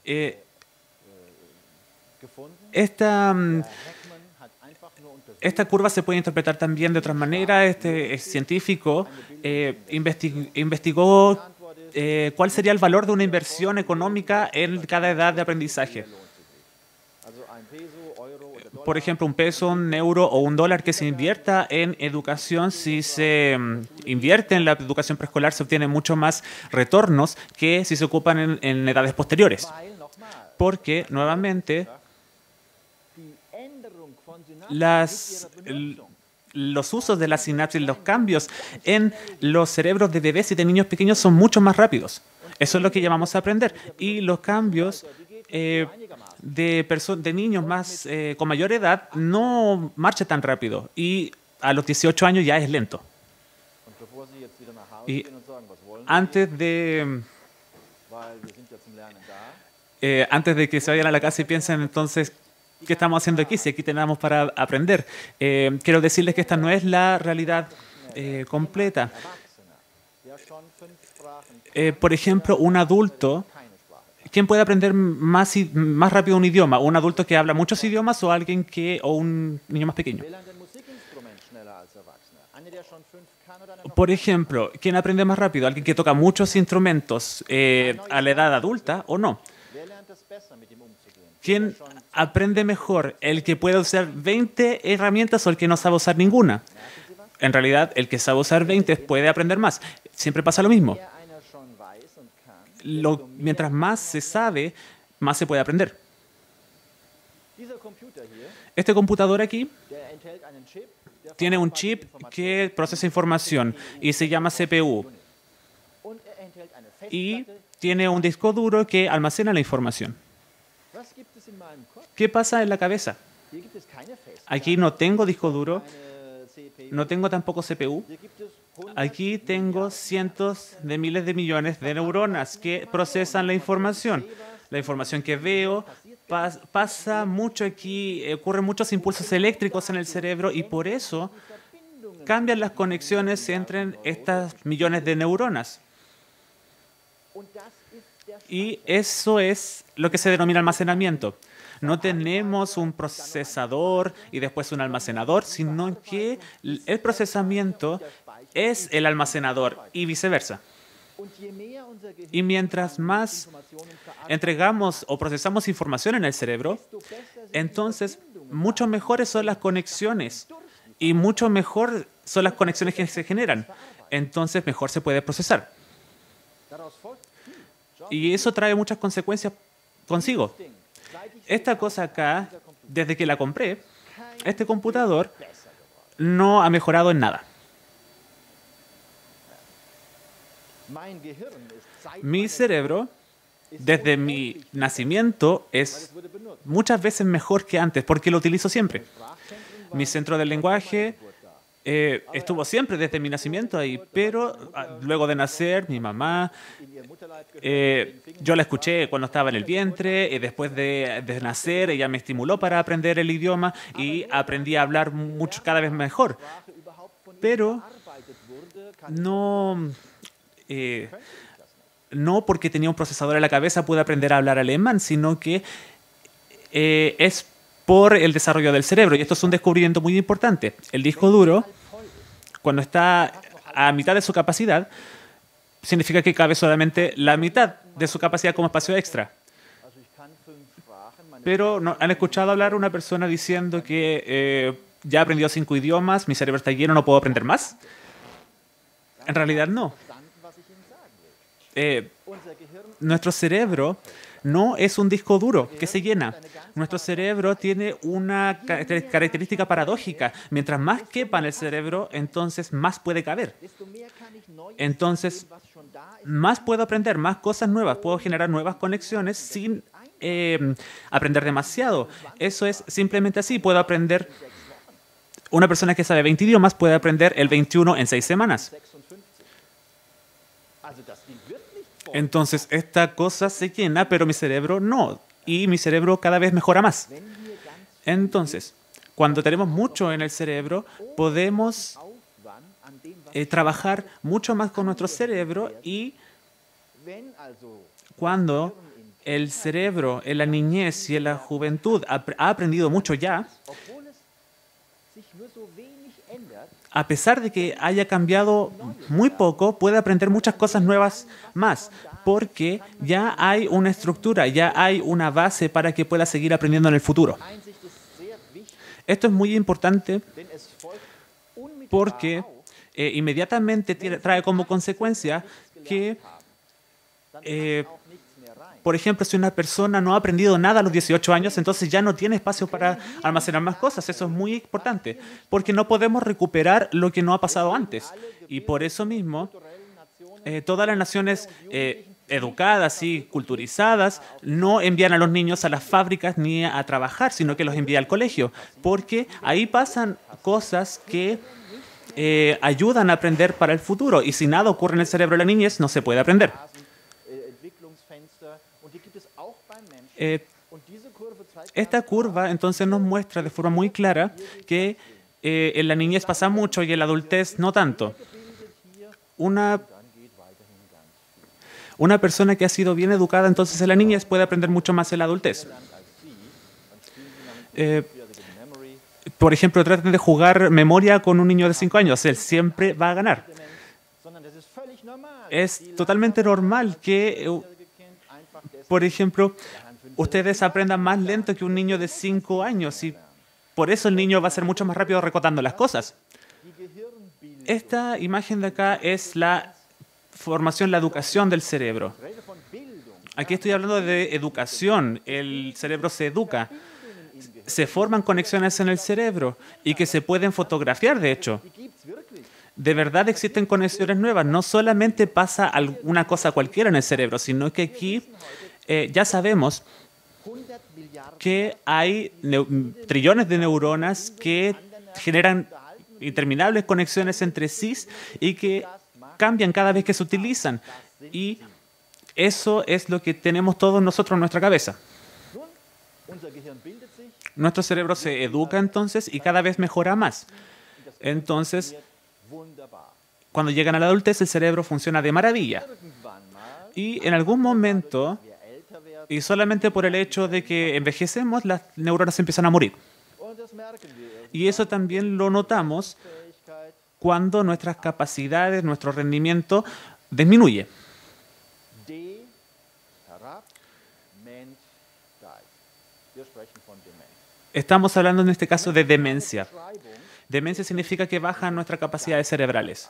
Eh, esta, esta curva se puede interpretar también de otras maneras. Este científico investigó cuál sería el valor de una inversión económica en cada edad de aprendizaje. Por ejemplo, un peso, un euro o un dólar que se invierta en educación, si se invierte en la educación preescolar, se obtienen mucho más retornos que si se ocupan en edades posteriores. Porque, nuevamente, los usos de la sinapsis, los cambios en los cerebros de bebés y de niños pequeños son mucho más rápidos. Eso es lo que llamamos aprender. Y los cambios de niños con mayor edad no marcha tan rápido. Y a los 18 años ya es lento. Y antes de que se vayan a la casa y piensen entonces, ¿qué estamos haciendo aquí? Si aquí tenemos para aprender. Quiero decirles que esta no es la realidad completa. Por ejemplo, un adulto, ¿quién puede aprender más rápido un idioma? ¿Un adulto que habla muchos idiomas o un niño más pequeño? Por ejemplo, ¿quién aprende más rápido? ¿Alguien que toca muchos instrumentos a la edad adulta o no? ¿Quién aprende mejor? ¿El que puede usar 20 herramientas o el que no sabe usar ninguna? En realidad, el que sabe usar 20 puede aprender más. Siempre pasa lo mismo. Mientras más se sabe, más se puede aprender. Este computador aquí tiene un chip que procesa información y se llama CPU. Y tiene un disco duro que almacena la información. ¿Qué pasa en la cabeza? Aquí no tengo disco duro, no tengo tampoco CPU. Aquí tengo cientos de miles de millones de neuronas que procesan la información. La información que veo pasa mucho aquí, ocurren muchos impulsos eléctricos en el cerebro y por eso cambian las conexiones entre estas millones de neuronas. Y eso es lo que se denomina almacenamiento. No tenemos un procesador y después un almacenador, sino que el procesamiento es el almacenador y viceversa. Y mientras más entregamos o procesamos información en el cerebro, entonces mucho mejores son las conexiones y mucho mejor son las conexiones que se generan. Entonces mejor se puede procesar. Y eso trae muchas consecuencias consigo. Esta cosa acá, desde que la compré, este computador no ha mejorado en nada. Mi cerebro, desde mi nacimiento, es muchas veces mejor que antes, porque lo utilizo siempre. Mi centro del lenguaje estuvo siempre desde mi nacimiento ahí, pero luego de nacer, mi mamá, yo la escuché cuando estaba en el vientre, y después de nacer, ella me estimuló para aprender el idioma y aprendí a hablar cada vez mejor. Pero no porque tenía un procesador en la cabeza pude aprender a hablar alemán, sino que es por el desarrollo del cerebro. Y esto es un descubrimiento muy importante. El disco duro, cuando está a mitad de su capacidad, significa que cabe solamente la mitad de su capacidad como espacio extra. Pero ¿no han escuchado hablar a una persona diciendo que ya aprendió 5 idiomas, mi cerebro está lleno, no puedo aprender más? En realidad no. Nuestro cerebro no es un disco duro que se llena. Nuestro cerebro tiene una característica paradójica. Mientras más quepa en el cerebro, entonces más puede caber. Entonces, más puedo aprender, más cosas nuevas. Puedo generar nuevas conexiones sin aprender demasiado. Eso es simplemente así. Puedo aprender... Una persona que sabe 20 idiomas puede aprender el 21 en 6 semanas. Entonces, esta cosa se llena, pero mi cerebro no. Y mi cerebro cada vez mejora más. Entonces, cuando tenemos mucho en el cerebro, podemos trabajar mucho más con nuestro cerebro y Cuando el cerebro en la niñez y en la juventud ha aprendido mucho ya, a pesar de que haya cambiado muy poco, puede aprender muchas cosas nuevas más, porque ya hay una estructura, ya hay una base para que pueda seguir aprendiendo en el futuro. Esto es muy importante porque inmediatamente trae como consecuencia que, por ejemplo, si una persona no ha aprendido nada a los 18 años, entonces ya no tiene espacio para almacenar más cosas. Eso es muy importante, porque no podemos recuperar lo que no ha pasado antes. Y por eso mismo, todas las naciones educadas y culturizadas no envían a los niños a las fábricas ni a trabajar, sino que los envían al colegio, porque ahí pasan cosas que ayudan a aprender para el futuro. Y si nada ocurre en el cerebro de la niñez, no se puede aprender. Esta curva entonces nos muestra de forma muy clara que en la niñez pasa mucho y en la adultez no tanto. Una persona que ha sido bien educada entonces en la niñez puede aprender mucho más en la adultez. Por ejemplo, traten de jugar memoria con un niño de 5 años. Él siempre va a ganar. Es totalmente normal que, por ejemplo, ustedes aprendan más lento que un niño de 5 años y por eso el niño va a ser mucho más rápido recordando las cosas. Esta imagen de acá es la formación, la educación del cerebro. Aquí estoy hablando de educación. El cerebro se educa. Se forman conexiones en el cerebro y que se pueden fotografiar, de hecho. De verdad existen conexiones nuevas. No solamente pasa alguna cosa cualquiera en el cerebro, sino que aquí ya sabemos que hay trillones de neuronas que generan interminables conexiones entre sí y que cambian cada vez que se utilizan. Y eso es lo que tenemos todos nosotros en nuestra cabeza. Nuestro cerebro se educa entonces y cada vez mejora más. Entonces, cuando llegan a la adultez, el cerebro funciona de maravilla. Y en algún momento, y solamente por el hecho de que envejecemos, las neuronas empiezan a morir. Y eso también lo notamos cuando nuestras capacidades, nuestro rendimiento disminuye. Estamos hablando en este caso de demencia. Demencia significa que bajan nuestras capacidades cerebrales.